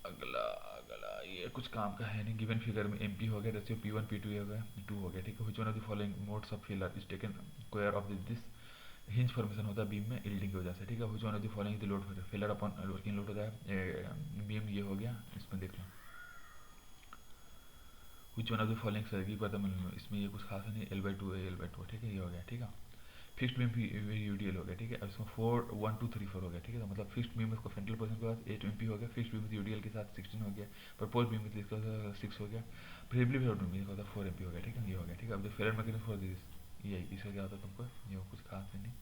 अगला अगला ये कुछ काम का है नहीं। गिवन फिगर में एमपी हो गया, रेशियो P1 P2 हो गया, 2 हो गया, ठीक है। Which one of the following modes of failure is taken care of this, hinge formation होता है बीम में यील्डिंग की वजह से, ठीक है। Which one of the following the load failure upon working load होता है बीम, ये हो गया। इसमें देख लो which one of the following sir की पता मिल, इसमें ये कुछ खास नहीं, L/2 है, L/2, ठीक है, ये हो गया, ठीक है। फिक्स्ड बीम यूडीएल हो गया, ठीक है। अब इसमें 4 1 2 3 4 हो गया, ठीक है। तो मतलब फिक्स्ड बीम इसको फ्रंटल पोजीशन के बाद 8 एमपी हो गया, फिक्स्ड बीम यूडीएल के साथ 16 हो गया, प्रपोज बीम विद इसका 6 हो गया, प्रिलिमिनरी फ्लोट बीम इसका 4 एमपी हो गया, ठीक है, ये हो गया, ठीक है। अब the failure mechanism for this, ये इसका क्या होता है तुमको, ये कुछ खास है नहीं।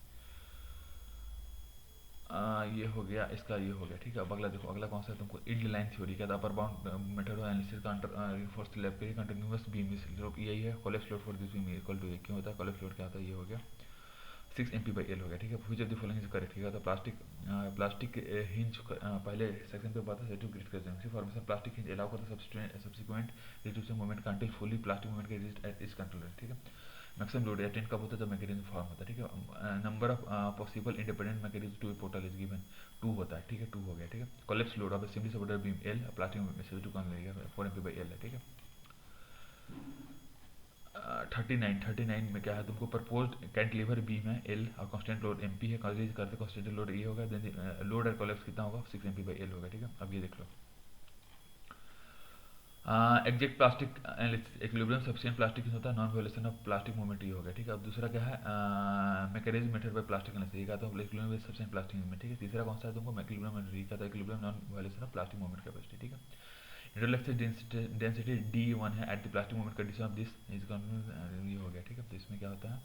ये हो गया इसका, ये हो गया, ठीक है। अब अगला देखो, अगला कौन सा है तुमको, इल्ड लाइन थ्योरी का upper bound method of analysis का अंडर रिइंफोर्स स्लैब पे कंटीन्यूअस बीम स्लोप, यही है। Collapse load for this beam equal to, क्यों होता है कोलेप्स लोड, क्या होता है, ये हो गया 6 एम पी बाई एल हो गया, ठीक है। Which of the following is correct, ठीक है। तो प्लास्टिक हिंज पहले सेक्शन पे बात है, सेटिव ग्रिड कर देंगे फॉर्मेशन प्लास्टिक हिंज अलाउ करता है subsequent reducing moment until fully plastic moment के रेजिस्ट एट इज कंट्रोलर, ठीक है। मैक्सिमम लोड अटेंड कब होता है, जब मैकेनिज्म फॉर्म होता है, ठीक है। Number of possible independent mechanism to a portal is given 2 होता है, ठीक है, 2 हो गया, ठीक है। Collapse load of simply supported beam L, plastic में से 2 कौन लगेगा 4 एम पी बाई एल है, ठीक है। 39 में क्या है तुमको, प्रपोज्ड कैंटिलीवर बीम है एल और कांस्टेंट लोड एमपी है, कॉलेज करते कांस्टेंट लोड ये होगा, देन लोड और कोलैप्स कितना होगा 6 एमपी बाई एल होगा, ठीक है। अब ये देख लो, exact plastic equilibrium sufficient plastic होता है, non violation of plastic movement ये हो गया, ठीक है। अब दूसरा क्या है, mechanism method by plastic analysis, ये कहता है इक्विलिब्रियम सफिशिएंट प्लास्टिक मूवमेंट, ठीक है। तीसरा कौन सा है तुमको, इक्विलिब्रियम मेथड, ये कहता है equilibrium non violation of plastic movement capacity, ठीक है। इंटरलेक्सिक डेंसिटी D1 है at the plastic movement condition of this is, ये हो गया, ठीक है। तो इसमें क्या होता है,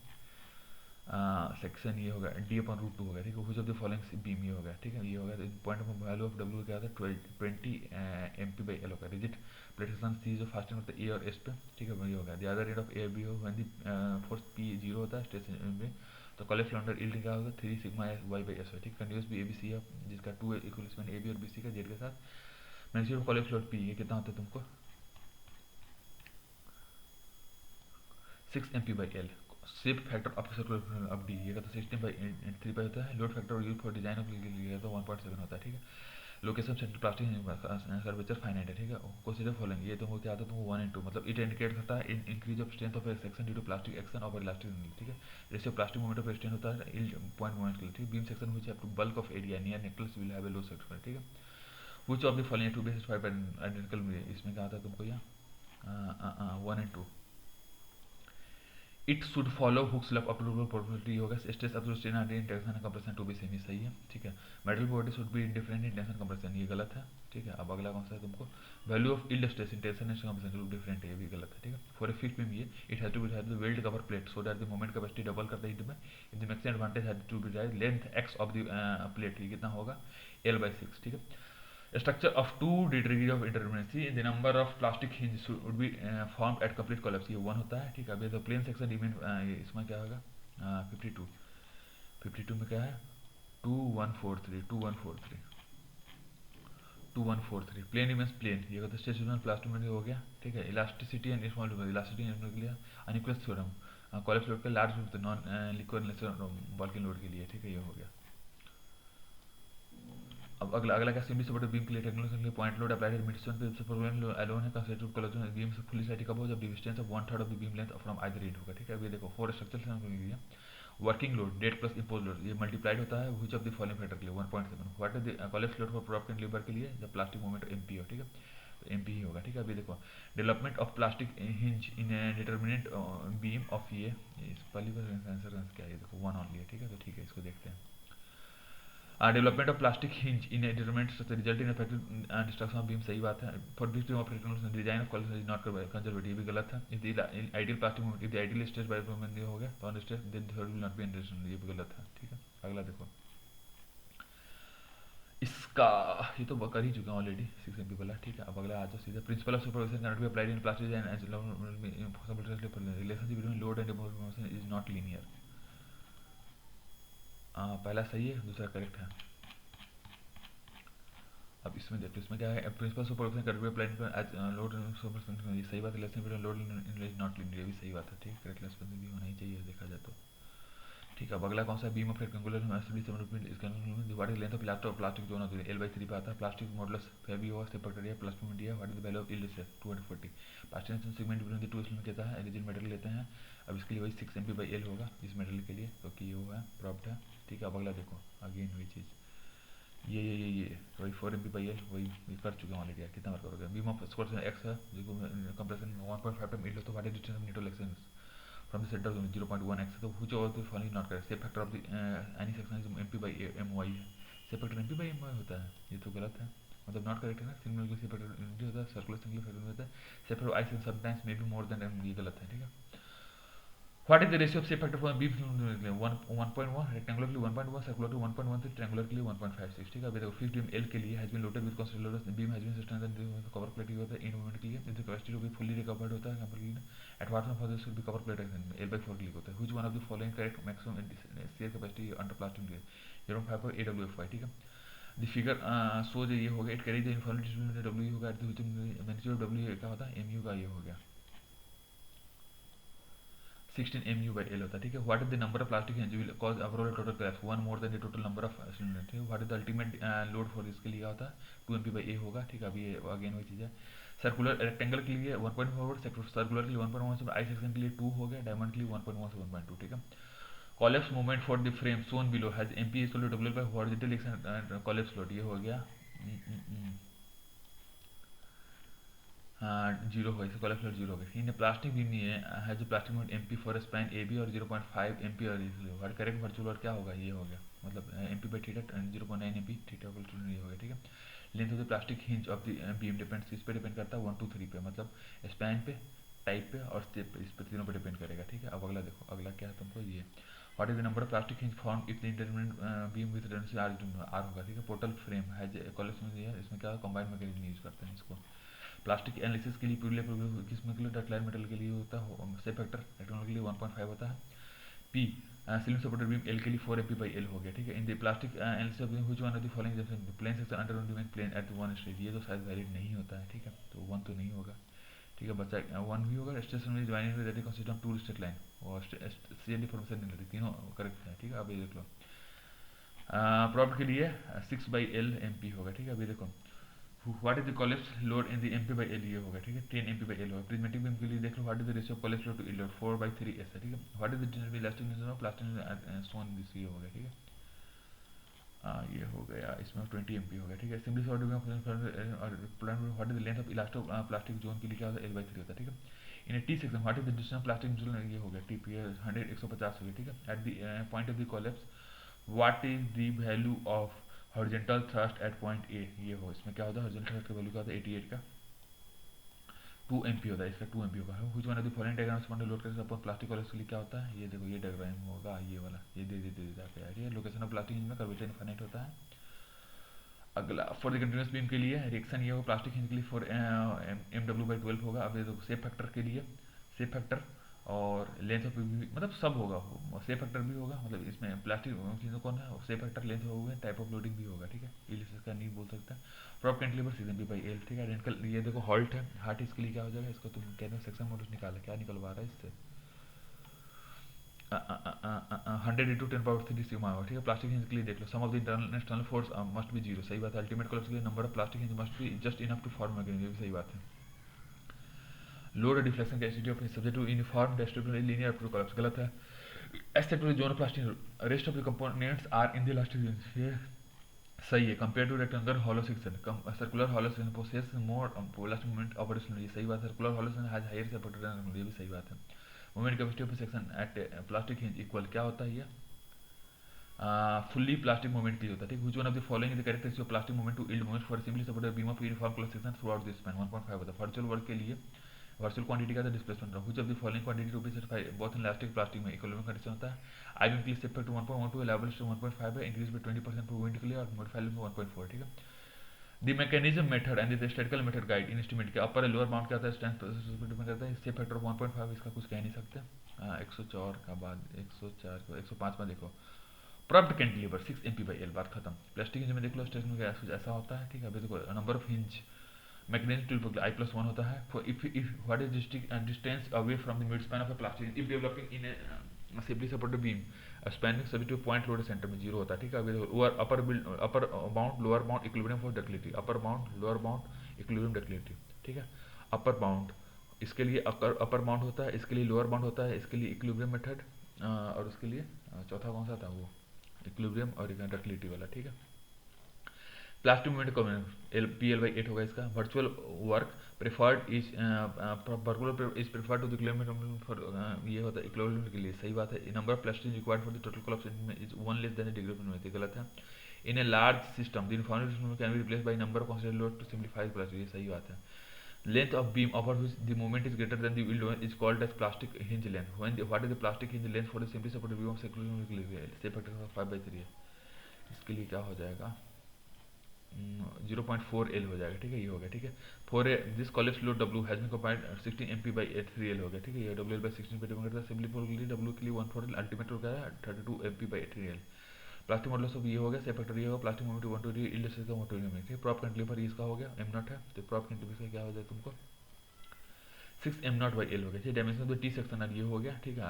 सेक्शन ये होगा D/√2 हो गया, ठीक है। Which of the following beam, ये हो गया, ठीक है, ये हो गया। Point of value of W क्या होता है 20 एमपी बाई एल होगा। रिजिड प्लेट सेक्शन सी जो फास्टिंग होता है ए और एस पे, ठीक है, ये हो गया। The other rate of A B हो व्हेन द फोर्स P 0 होता है स्ट्रेस में, तो कोलेप्स अंडर यील्डिंग क्या होगा 3 सिग्मा y बाई एस, ठीक है। Continuous B A B C है जिसका 2 इक्वल ए बी और बी सी का जेड के साथ। मैक्सिमम कोलेप्स लोड P ये कितना होता है तुमको 6 MP by L. Shape factor of circular अब डी ये तो 16/3 पे होता है। Load factor use for design of लिए तो 1.7 होता है, ठीक है। लोकेशन सेंटर प्लास्टिक सर्वेचर फाइनाइट है, ठीक है। कंसीडर फॉलोइंग, ये तुमको क्या आता है तुमको 1 and 2 मतलब इट इंडिकेट करता है increase of strength of a section due to plastic action of elastic, ठीक है। Ratio plastic moment of strength होता है पॉइंट मोमेंट के लिए, ठीक है। Beam section which have to bulk of area near necklace will have a low section, ठीक है। Which of the following to be satisfied by identical, इसमें क्या आता है तुमको यहाँ 1 and 2 it should follow Hooke's law of probability होगा। Stress absolute strain and tension and compression to be same, सही है, ठीक है। Metal body should be different in tension compression, ये गलत है, ठीक है। अब अगला कौन सा है तुमको, value of yield stress in tension and compression to different है, ये भी गलत है, ठीक है। फॉर ए फिक्स्ड बीम ये it has to be have the weld cover plate so that the moment capacity double करता है में। In the maximum advantage has to be drive length X of the plate, ये कितना होगा L/6, ठीक है। Structure of 2 degree of interdependency, the number of plastic hinge would be formed at complete collapse, ये 1 होता है, ठीक है। अभी तो प्लेन सेक्शन रिमेन, इसमें क्या होगा 52 में क्या है 2143 प्लेन रिमेन्स प्लेन, ये कहते हैं स्टेशनरी प्लास्टिक में हो गया, ठीक है। इलास्टिसिटी एंड स्मॉल इलास्टिसिटी के लिए अनइक्वल थ्योरम, कोलैप्स लोड का large non liquid bulking load के लिए, ठीक है, ये हो गया। अब अगला क्या, सिंपली सपोर्टेड बीम के लिए technology point load applied midstone पे प्रोग्राम अलोन है कंसेप्ट कोलेजन बीम से फुली साइड कब हो जब distance of 1/3 of the beam length from either end होगा, ठीक है। अभी देखो 4 स्ट्रक्चर से लिया working load dead plus impose load ये मल्टीप्लाइड होता है which of the following factor के लिए 1.7 what is the collapse load for prop cantilever के लिए जब प्लास्टिक मोमेंट एमपी हो, ठीक है, तो एमपी ही होगा, ठीक है। अभी देखो development of plastic hinge in determinant beam of ये इस पहली बार आंसर क्या है, देखो 1 ऑनली है, ठीक है। तो ठीक है, इसको देखते हैं। Development of plastic hinge in determinant result in effective destruction of beam, सही बात है। For this of design of college not conservative, भी गलत है। If the ideal plastic movement if the ideal stress by movement हो गया तो on stress then third will not be interested, ये भी गलत है, ठीक है। अगला देखो इसका ये तो कर ही चुके हैं ऑलरेडी 6 MP वाला, ठीक है। अब अगला आ जाओ सीधा, principle of supervision can not be applied in plastic and relationship between load and motion is not linear. पहला सही है, दूसरा करेक्ट है। अब इसमें देखो, इसमें क्या है, principle supervision can be applied as load and supervision, ये सही बात है। Relation between load and not linear, ये भी सही बात है, ठीक है। करेक्ट रेस्पॉन्स भी होना ही चाहिए देखा जाए तो, ठीक है। अब अगला कौन सा, beam of rectangular divide length of plastic zone होती है L/3 पे आता है। प्लास्टिक मॉडुलस फेबी और सेपरेटरिया प्लस में दिया, what is the value of yield stress 240। Plastic segment between the two इसमें कहता है रिजिड मेटल लेते हैं। अब इसके लिए वही 6 MP/L होगा इस मेटल के लिए, क्योंकि ये हुआ है प्रॉप्ट है, ठीक है। अब अगला देखो अगेन वही चीज़, ये वही 4 MP/L, वही ये कर चुके हैं ऑलरेडी। कितना बार करोगे, बीम ऑफ स्क्वायर में एक्स है जो कंप्रेशन 1.5 टाइम ईल्ड, तो what is distance of neutral action from the center of 0.1x, तो which of the following not correct, shape factor of the any section is MP/my है, shape factor MP/my होता है, ये तो गलत है, मतलब नॉट करेक्ट है ना। सिंगल के shape factor होता है, सर्कुलर सिंगल फैक्टर होता है, shape factor I sometimes may be more than m, ये गलत है, ठीक है। What is the ratio of shape factor for beam 1.1, rectangular के लिए 1.1, circular के 1.13, triangular के लिए 1.56, ठीक है। अभी देखो फिक्स्ड बीम L के लिए has been loaded with constant load, beam has been sustained cover plate होता है इन मूवमेंट के लिए, जैसे कैपेसिटी को भी फुल्ली रिकवर्ड होता है complete at what for this should be cover plate L/4 के लिए होता है। Which one of the following correct maximum share capacity under plastic 0.5 AWFY, ठीक है। द फिगर शोज ये हो गया, it carry the uniform distribution W होगा, मैग्नीट्यूड W क्या होता है MU का, ये हो गया 16 MU/L होता है, ठीक है। What is the number of plastic will cause overall total crash 1 more than the total number of cylinder, ठीक है। What is the ultimate load for इसके लिए होता है 2 MP/A होगा, ठीक है। अभी ये अगेन वही चीज़ है। सर्कुलर रेक्टेंगल के लिए 1.4, सर्कुलर के लिए 1.1, आई सेक्शन के लिए 2 हो गया, डायमंड के लिए 1.1 से 1.2, ठीक है। Collapse movement for the frame shown below has MP equal to W by horizontal action collapse load, ये हो गया हाँ 0 होगा, इसका कॉलेप्स लोड 0 होगा। इन प्लास्टिक भी नहीं है, has plastic mode MP for span AB और 0.5 MP और इसलिए करेक्ट वर्चुअल वर्ड क्या होगा, ये हो गया, मतलब MP/θ 0.9 MP थीटा ये हो गया, ठीक है। Length of the plastic hinge of the beam depends, इस पे डिपेंड करता है 1 2 3 पे, मतलब स्पैन पे, टाइप पे और स्टेप पे, इस पे तीनों पे डिपेंड करेगा, ठीक है। अब अगला देखो, अगला क्या है तुमको, ये what is the number of plastic hinge form if the intermediate beam with radius R होगा, ठीक है। पोर्टल फ्रेम हैज कॉलेप्स में दिया है, इसमें क्या कंबाइंड मैकेनिज्म यूज करते हैं इसको। प्लास्टिक एनालिसिस के लिए प्यूरली किसमें के लिए, डक्टाइल मेटल के लिए होता है शेप फैक्टर रेक्टेंगल के लिए 1.5 होता है। P cylinder supported beam L के लिए 4 MP/L हो गया, ठीक है। In the plastic analysis of which one of the following जैसे plane section under remained plane at one stage, ये तो शायद वैलिड नहीं होता है, ठीक है, तो 1 तो नहीं होगा, ठीक है। बच्चा 1 भी होगा। Stationary joining with that consist of 2 straight line और CND फॉर्मेशन नहीं लगती, तीनों करेक्ट है, ठीक है। अब ये देख लो प्रॉब्लम के लिए 6/L MP होगा, ठीक है। अभी देखो what is the collapse load in the MP/L, ये होगा, ठीक है 10 MP/L होगा। प्रिज्मेटिक बीम के लिए देख लो what is the ratio of collapse load to yield load 4/3 ऐसा, ठीक है। What is the distance elastic tension of plastic zone this, ये होगा, ठीक है। ये हो गया, इसमें 20 MP हो गया, ठीक है। सिंपली सॉल्व और what is the length of elasto plastic zone के लिए क्या होता है L/3 होता है, ठीक है। In a T section what is the distance of plastic zone, ये हो गया TP 100 150 हो गया, ठीक है। At the point of the collapse what is the value of horizontal thrust at point A, ये हो, इसमें क्या होता है हॉरिजॉन्टल थ्रस्ट का वैल्यू क्या होता है 88 का 2 MP होता है, इसका 2 MP होगा। Which one of the following diagrams for load करके अपन प्लास्टिक कॉलेप्स के लिए क्या होता है, ये देखो ये डायग्राम होगा, ये वाला ये दे जाके आ रही है। लोकेशन ऑफ प्लास्टिक हिंज में कर्वेचर इनफाइनाइट होता है। अगला फॉर द कंटिन्यूस बीम के लिए रिएक्शन ये होगा, प्लास्टिक हिंज के लिए फॉर MW/12 होगा। अब ये देखो शेप फैक्टर के लिए शेप फैक्टर और लेंथ ऑफ मतलब सब होगा, शेप फैक्टर भी होगा, मतलब इसमें प्लास्टिक चीज़ों कौन है शेप फैक्टर लेंथ होगा, टाइप ऑफ लोडिंग भी होगा, ठीक है। इलिप्सिस का नहीं बोल सकता। प्रॉप कैंटिलीवर 6 MP/L, ठीक है। रेंकल ये देखो हॉल्ट है, हार्ट इसके लिए क्या हो जाएगा, इसको तुम कहते हो सेक्शन मॉडल निकाला, क्या निकलवा रहा है इससे 100 × 10⁻³ सिग्मा होगा, ठीक है। प्लास्टिक हिंज के लिए देख लो sum of the internal external force must be 0, सही बात है। अल्टीमेट कोलैप्स के लिए number of plastic hinge must be just enough to form mechanism, ये भी सही बात है। Load deflection capacity of subject to uniform distribution linear up to collapse, गलत है। Except two zone of plastic rest of the components are in the elastic range, ये सही है। Compare two rectangular hollow section circular hollow section possess more elastic moment of ये सही बात है। Circular hollow section has higher supported, ये भी सही बात है। Moment capacity of section at plastic hinge equal क्या होता है, ये फुल्ली प्लास्टिक मूवमेंट के लिए होता है, ठीक। Which one of the following is the correct ratio of plastic movement to yield movement for simply supported beam of uniform cross section throughout the span 1.5 होता है। वर्चुअल वर्क के लिए वर्चुअल क्वांटिटी का था डिस्प्लेसमेंट रहा, which of the following quantity to be certified both in elastic plastic में इक्विलिब्रियम कंडीशन होता है। I mean please set to 1.12 level to 1.5 है, इंक्रीज बाय 20% प्रोबेबिलिटी और मॉडिफाई में 1.4, ठीक है। The mechanism method and the statistical method guide in estimate के अपर लोअर बाउंड क्या होता है, स्ट्रेंथ डिपेंड करता है, इससे फैक्टर ऑफ 1.5 इसका कुछ कह नहीं सकते। 104 का बाद 104 को 105 में देखो, propped cantilever 6 MP by L, बात खत्म। प्लास्टिक हिंज में देख लो, स्टेशन में कुछ ऐसा होता है, ठीक है। अभी देखो number of hinge mechanism to I+1 होता है, if what is distance away from the mid span of a plastic if developing in simply supported beam spanning सभी टू पॉइंट लोड सेंटर में 0 होता है, ठीक है। अभी lower upper bound lower bound equilibrium for ductility, upper bound lower bound equilibrium ductility, ठीक है। अपर बाउंड इसके लिए अपर बाउंड होता है, इसके लिए लोअर बाउंड होता है, इसके लिए इक्विलिब्रियम मेथड, और उसके लिए चौथा कौन सा था वो इक्विलिब्रियम और डक्टिलिटी वाला, ठीक है। प्लास्टिक मूवमेंट का PL/8 होगा इसका। Virtual work preferred is preferred to the equilibrium for ये होता है इक्विलिब्रियम के लिए, सही बात है। Number of plastic required for the total collapse is 1 less than the degree of university, गलत है। In a large system the information system can be replaced by number of considered load to simplify plastic, ये सही बात है। Length of beam over which the moment is greater than the yield load is called as plastic hinge length. What is the plastic hinge length for the simply supported beam of circular से फैक्टर 5/3 है। इसके लिए क्या हो जाएगा 0.4 L हो जाएगा, ठीक है। ये हो गया, ठीक है। For this collapse load W has been compiled 16 MP by 3 L हो गया, ठीक है। ये WL by 16 पे डिपेंड करता है। सिंपली फॉर W के लिए 1/4 L, अल्टीमेट हो गया 32 MP by 3 L। Plastic model सब ये हो गया, से फैक्टर ये होगा, प्लास्टिक मोमेंट 120 इल्ड का 120 में, ठीक है। प्रॉप कैंटिलीवर इसका हो गया M0 है, तो प्रॉप कैंटिलीवर का क्या हो जाएगा तुमको 6 M0 by L हो गया, ठीक है। Dimension of the T section ये हो गया, ठीक है।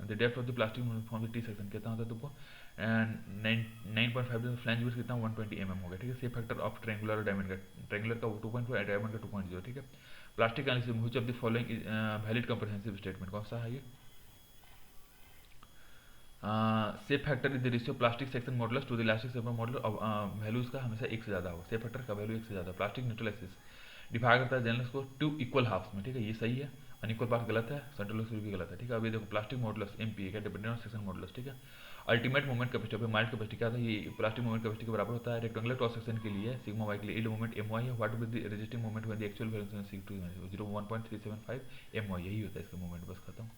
The depth of the plastic from the T section कितना होता है तुमको 9.5, फ्लैंज विड्थ कितना 120 mm हो गया, ठीक है। से फैक्टर ऑफ ट्रायंगुलर और डायमंड का, ट्रायंगुलर का 2.4 डायमंड का 2.0, ठीक है। Plastic analysis which of the following is valid comprehensive statement, कौन सा है ये safe factor is the ratio plastic section modulus two the elastic section modulus, value इसका हमेशा 1 से ज़्यादा हो, सेफ फैक्टर का वैल्यू 1 से ज़्यादा। प्लास्टिक न्यूट्रलाइसिस डिवाइड करता है जनरल्स को 2 इक्वल हाफ्स में, ठीक है। ये सही है, अनइक्वल पार्ट गलत है, सेंट्रल भी गलत है, ठीक है। अभी देखो प्लास्टिक मॉडुलस MP का डिपेंडेंट ऑन सेक्शन मॉडुलस, ठीक है। अल्टीमेट मोमेंट कैपेसिटी पे माइल्ड कैपेसिटी क्या था, ये प्लास्टिक मोमेंट कैपेसिटी के बराबर होता है। रेक्टेंगुलर क्रॉस सेक्शन के लिए सिग्मा y के लिए यील्ड मोमेंट My है, what will the resisting moment when the actual value 1.375 My, यही होता है इसका मोमेंट, बस खत्म।